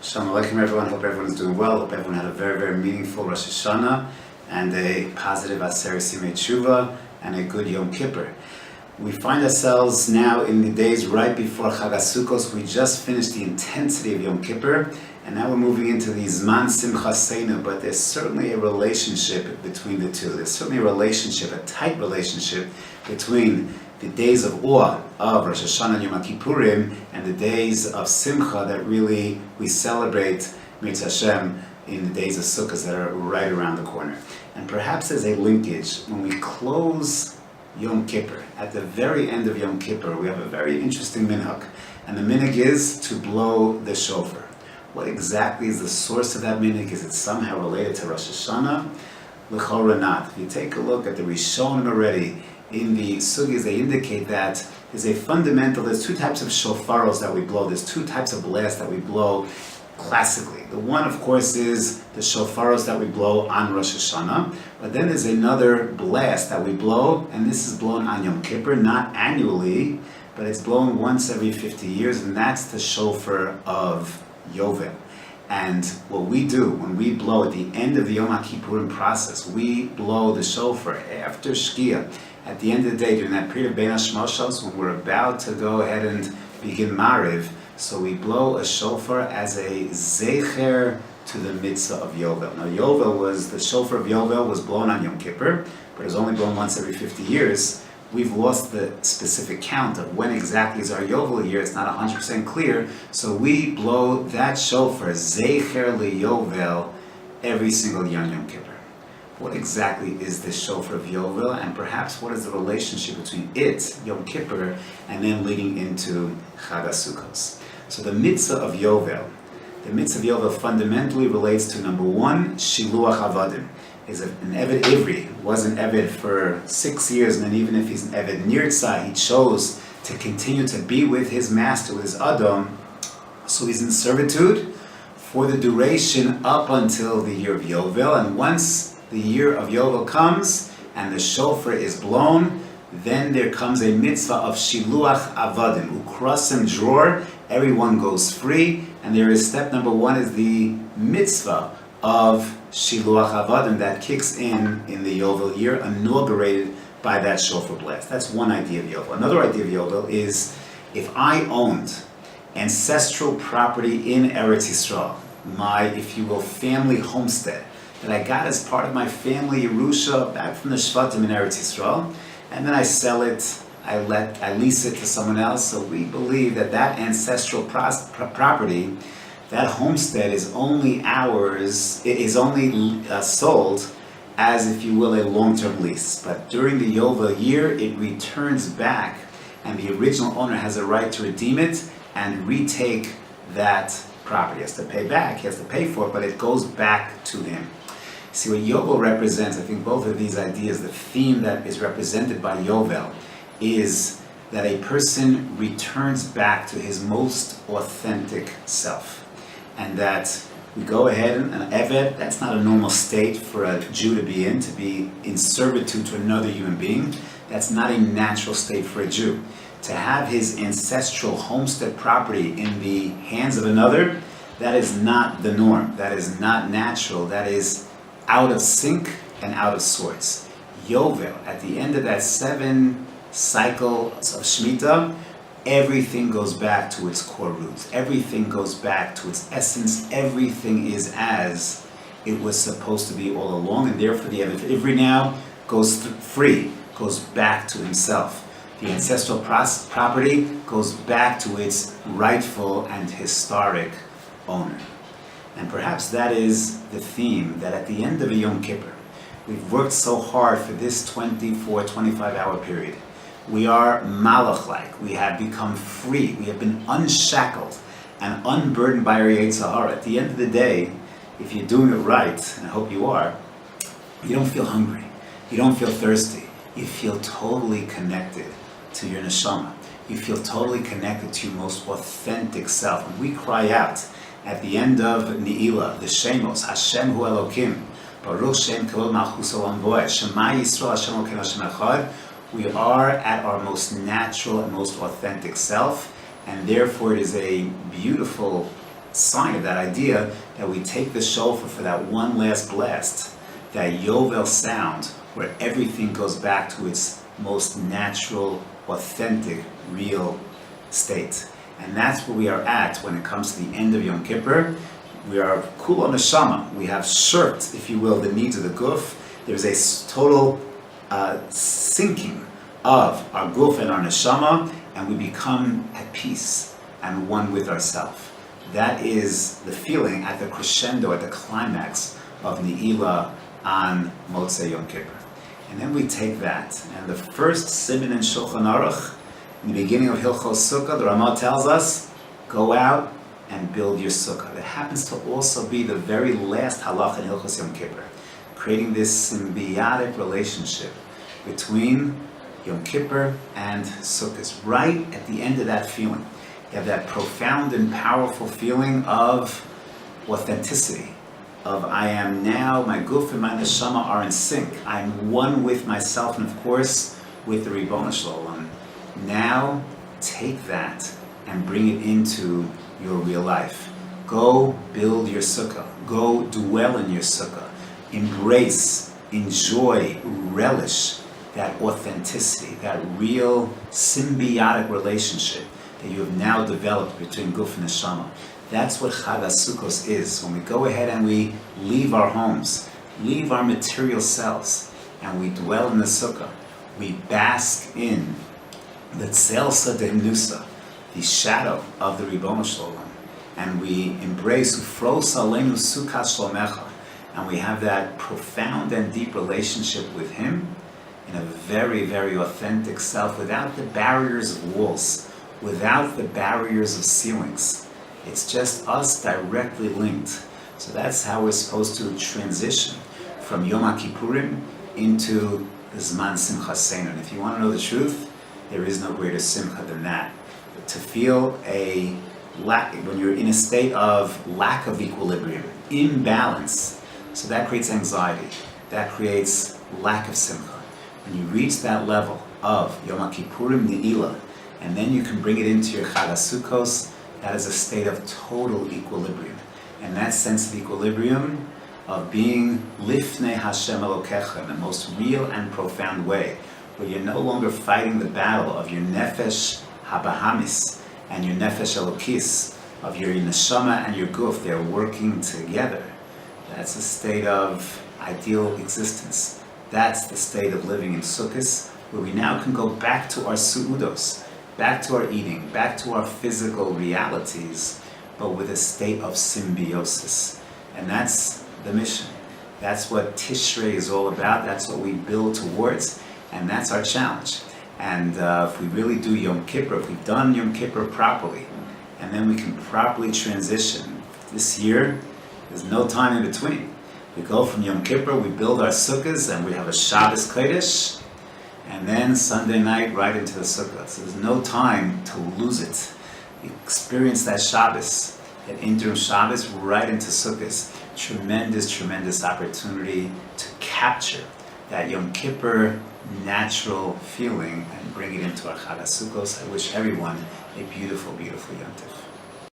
Shalom Aleichem everyone, hope everyone's doing well, hope everyone had a very, very meaningful Rosh Hashanah and a positive Aseret Yimei Tshuva and a good Yom Kippur. We find ourselves now in the days right before Chag HaSukkos. We just finished the intensity of Yom Kippur and now we're moving into the Zman Simchaseinu, but there's certainly a relationship between the two. There's certainly a relationship, a tight relationship between the days of awe of Rosh Hashanah and Yom Kippurim and the days of Simcha that really we celebrate Mitzvah Hashem in the days of Sukkot that are right around the corner. And perhaps there's a linkage when we close Yom Kippur. At the very end of Yom Kippur, we have a very interesting minhag. And the minhag is to blow the shofar. What exactly is the source of that minhag? Is it somehow related to Rosh Hashanah? L'chora not. If you take a look at the Rishonim already, in the sugis, they indicate that there's two types of shofaros that we blow. There's two types of blasts that we blow classically. The one, of course, is the shofaros that we blow on Rosh Hashanah. But then there's another blast that we blow, and this is blown on Yom Kippur, not annually, but it's blown once every 50 years, and that's the shofar of Yovel. And what we do when we blow at the end of the Yom Kippurim process, we blow the shofar after Shkia. At the end of the day, during that period of Bein HaShmoshos, when we're about to go ahead and begin Mariv, so we blow a shofar as a zecher to the mitzvah of Yovel. Now, the shofar of Yovel was blown on Yom Kippur, but it was only blown once every 50 years. We've lost the specific count of when exactly is our Yovel year. It's not 100% clear. So we blow that shofar, zecher li-Yovel, every single Yom Kippur. What exactly is the shofar of Yovel, and perhaps what is the relationship between it, Yom Kippur, and then leading into Chag HaSukkos? So the mitzvah of Yovel fundamentally relates to, number one, Shiluach Avadim. Is an Eved Ivri, was an Eved for 6 years, and then even if he's an Eved Nirtzah, he chose to continue to be with his master, with his Adam, so he's in servitude for the duration up until the year of Yovel, and once the year of Yovel comes and the shofar is blown, then there comes a mitzvah of Shiluach Avadim, Ukrasim Dror, everyone goes free, and there is step number one is the mitzvah of Shiluach Avadim that kicks in the Yovel year, inaugurated by that shofar blast. That's one idea of Yovel. Another idea of Yovel is if I owned ancestral property in Eretz Yisrael, my, if you will, family homestead, that I got as part of my family Yerusha back from the Shvatim in Eretz Yisrael, and then I sell it, I lease it to someone else. So we believe that ancestral property, that homestead is only ours, it is only sold as, if you will, a long-term lease. But during the Yovel year, it returns back, and the original owner has a right to redeem it and retake that property. He has to pay back, he has to pay for it, but it goes back to him. See, what Yovel represents, I think both of these ideas, the theme that is represented by Yovel is that a person returns back to his most authentic self. And that we go ahead and an Eved, that's not a normal state for a Jew to be in servitude to another human being. That's not a natural state for a Jew. To have his ancestral homestead property in the hands of another, that is not the norm. That is not natural. That is out of sync and out of sorts. Yovel, at the end of that 7 cycles of Shemitah, everything goes back to its core roots. Everything goes back to its essence. Everything is as it was supposed to be all along, and therefore the Eved Ivri now goes free, goes back to himself. The ancestral property goes back to its rightful and historic owner. And perhaps that is the theme, that at the end of a Yom Kippur, we've worked so hard for this 24, 25-hour period. We are malach-like. We have become free. We have been unshackled and unburdened by our Yetzer Hara. At the end of the day, if you're doing it right, and I hope you are, you don't feel hungry. You don't feel thirsty. You feel totally connected to your neshama. You feel totally connected to your most authentic self. When we cry out at the end of Ne'ilah, the Shemos, Hashem Hu Elokim, Baruch Shem Kavod Malchus Olam Voed, Shema Yisrael Hashem Elokim Hashem Echad, we are at our most natural and most authentic self, and therefore it is a beautiful sign of that idea that we take the shofar for that one last blast, that Yovel sound, where everything goes back to its most natural, authentic, real state. And that's where we are at when it comes to the end of Yom Kippur. We are kula neshama. We have shirked, if you will, the needs of the guf. There's a total sinking of our guf and our neshama, and we become at peace and one with ourselves. That is the feeling at the crescendo, at the climax of Ne'ilah on Motzei Yom Kippur. And then we take that, and the first siman in Shulchan Aruch, in the beginning of Hilchos Sukkah, the Ramah tells us, go out and build your sukkah. That happens to also be the very last halach in Hilchos Yom Kippur, creating this symbiotic relationship between Yom Kippur and Sukkot. Right at the end of that feeling, you have that profound and powerful feeling of authenticity, of I am now, my guf and my neshama are in sync. I'm one with myself and of course with the Ribono Shel Olam. Now take that and bring it into your real life. Go build your sukkah. Go dwell in your sukkah. Embrace, enjoy, relish that authenticity, that real symbiotic relationship that you have now developed between guf and neshama. That's what Chag HaSukkos is. When we go ahead and we leave our homes, leave our material selves, and we dwell in the sukkah, we bask in the tzelsa de'imnusa, the shadow of the Ribono Shel Olam, and we embrace ufros aleinu sukkah shlomecha, and we have that profound and deep relationship with Him in a very, very authentic self, without the barriers of walls, without the barriers of ceilings. It's just us directly linked. So that's how we're supposed to transition from Yom HaKippurim into the Zman Simchaseinu. And if you want to know the truth, there is no greater simcha than that. But to feel a lack, when you're in a state of lack of equilibrium, imbalance, so that creates anxiety, that creates lack of simcha. When you reach that level of Yom HaKippurim Ne'ilah, and then you can bring it into your Chag HaSukkos, that is a state of total equilibrium. And that sense of equilibrium, of being Lifnei Hashem Elokecha in the most real and profound way, where you're no longer fighting the battle of your Nefesh HaBahamis and your Nefesh Elokis, of your Neshama and your Guf. They're working together. That's a state of ideal existence. That's the state of living in Sukkot, where we now can go back to our Su'udos, back to our eating, back to our physical realities, but with a state of symbiosis. And that's the mission. That's what Tishrei is all about. That's what we build towards, and that's our challenge. And if we really do Yom Kippur, if we've done Yom Kippur properly, and then we can properly transition. This year, there's no time in between. We go from Yom Kippur, we build our sukkahs, and we have a Shabbos Kodesh, and then Sunday night right into the sukkah. So there's no time to lose it. You experience that Shabbos, that interim Shabbos right into sukkahs. Tremendous, tremendous opportunity to capture that Yom Kippur natural feeling and bring it into our Chag HaSukkos. I wish everyone a beautiful, beautiful Yom Tov.